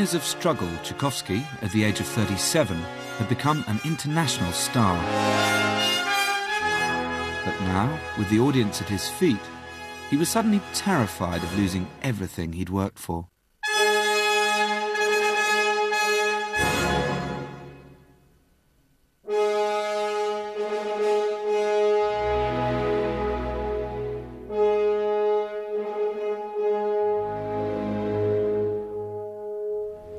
years of struggle, Tchaikovsky, at the age of 37, had become an international star. But now, with the audience at his feet, he was suddenly terrified of losing everything he'd worked for.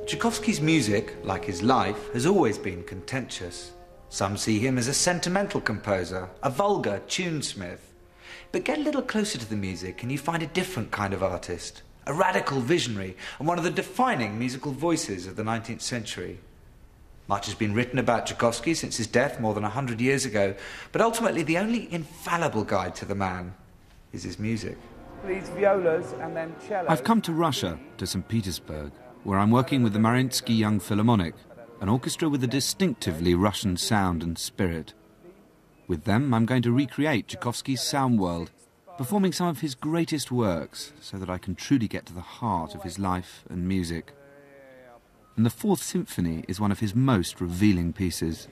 Tchaikovsky's music, like his life, has always been contentious. Some see him as a sentimental composer, a vulgar tunesmith. But get a little closer to the music and you find a different kind of artist, a radical visionary and one of the defining musical voices of the 19th century. Much has been written about Tchaikovsky since his death more than 100 years ago, but ultimately the only infallible guide to the man is his music. These violas and then cellos. I've come to Russia, to St. Petersburg, where I'm working with the Mariinsky Young Philharmonic, an orchestra with a distinctively Russian sound and spirit. With them, I'm going to recreate Tchaikovsky's sound world, performing some of his greatest works so that I can truly get to the heart of his life and music. And the Fourth Symphony is one of his most revealing pieces.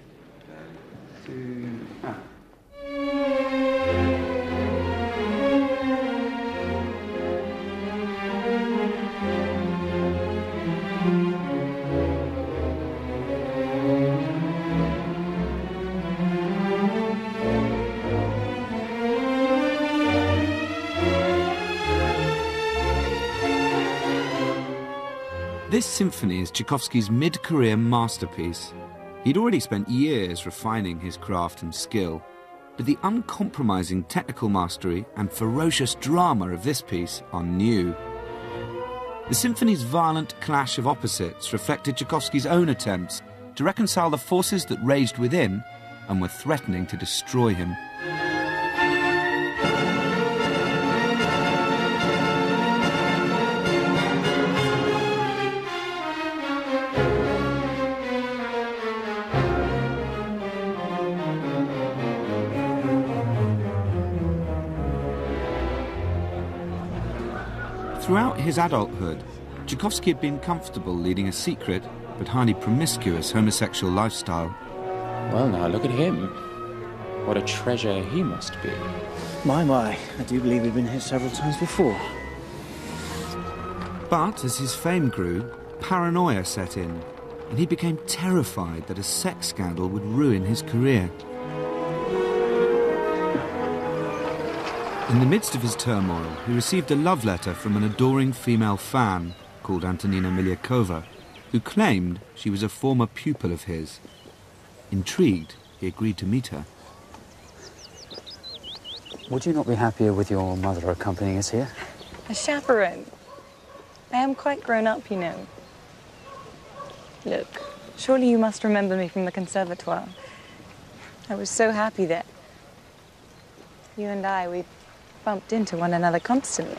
This symphony is Tchaikovsky's mid-career masterpiece. He'd already spent years refining his craft and skill, but the uncompromising technical mastery and ferocious drama of this piece are new. The symphony's violent clash of opposites reflected Tchaikovsky's own attempts to reconcile the forces that raged within and were threatening to destroy him. Throughout his adulthood, Tchaikovsky had been comfortable leading a secret but highly promiscuous homosexual lifestyle. Well, now look at him. What a treasure he must be. My, I do believe we've been here several times before. But as his fame grew, paranoia set in, and he became terrified that a sex scandal would ruin his career. In the midst of his turmoil, he received a love letter from an adoring female fan called Antonina Milyakova, who claimed she was a former pupil of his. Intrigued, he agreed to meet her. Would you not be happier with your mother accompanying us here? A chaperone. I am quite grown up, you know. Look, surely you must remember me from the conservatoire. I was so happy there. You and I, we bumped into one another constantly.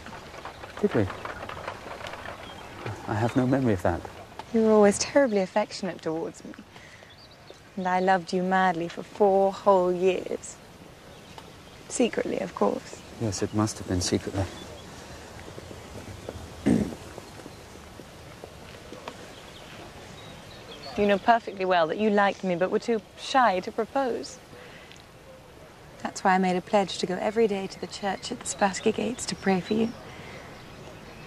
Did we? I have no memory of that. You were always terribly affectionate towards me. And I loved you madly for 4 whole years. Secretly, of course. Yes, it must have been secretly. You know perfectly well that you liked me but were too shy to propose. That's why I made a pledge to go every day to the church at the Spassky Gates to pray for you.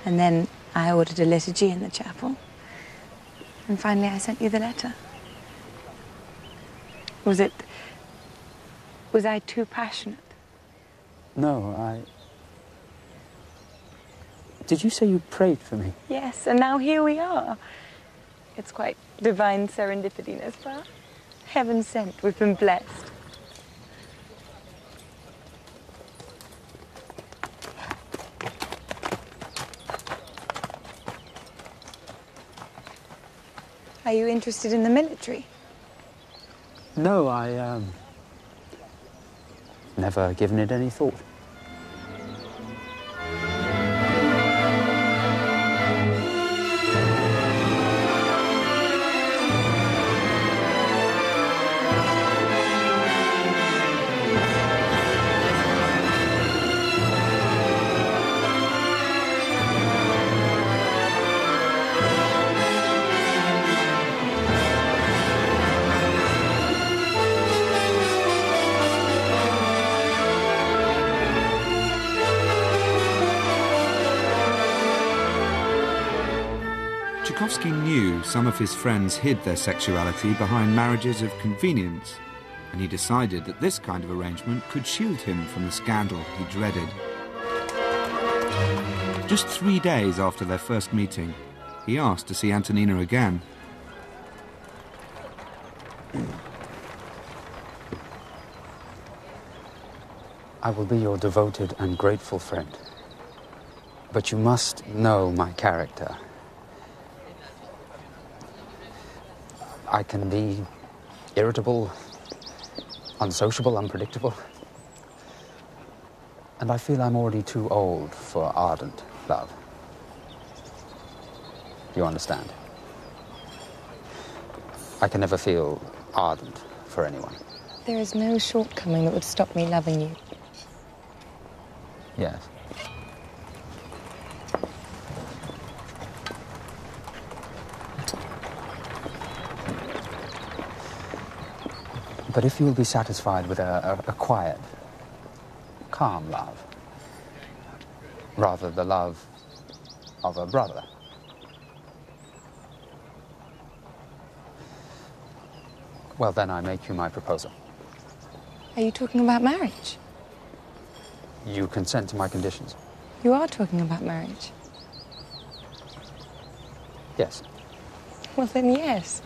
And then I ordered a liturgy in the chapel. And finally I sent you the letter. Was I too passionate? No, Did you say you prayed for me? Yes, and now here we are. It's quite divine serendipity, n'est-ce pas? Heaven sent, we've been blessed. Are you interested in the military? No, never given it any thought. Tchaikovsky knew some of his friends hid their sexuality behind marriages of convenience, and he decided that this kind of arrangement could shield him from the scandal he dreaded. Just 3 days after their first meeting, he asked to see Antonina again. I will be your devoted and grateful friend. But you must know my character. I can be irritable, unsociable, unpredictable. And I feel I'm already too old for ardent love. You understand? I can never feel ardent for anyone. There is no shortcoming that would stop me loving you. Yes. But if you'll be satisfied with a quiet, calm love, rather the love of a brother, well, then I make you my proposal. Are you talking about marriage? You consent to my conditions? You are talking about marriage. Yes. Well, then yes.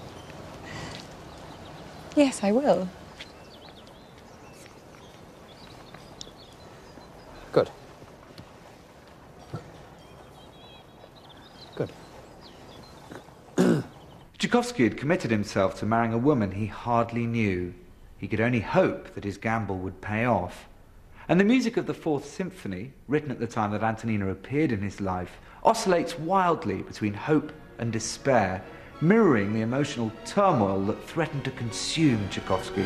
Yes, I will. Good. Good. Tchaikovsky had committed himself to marrying a woman he hardly knew. He could only hope that his gamble would pay off. And the music of the Fourth Symphony, written at the time that Antonina appeared in his life, oscillates wildly between hope and despair, mirroring the emotional turmoil that threatened to consume Tchaikovsky.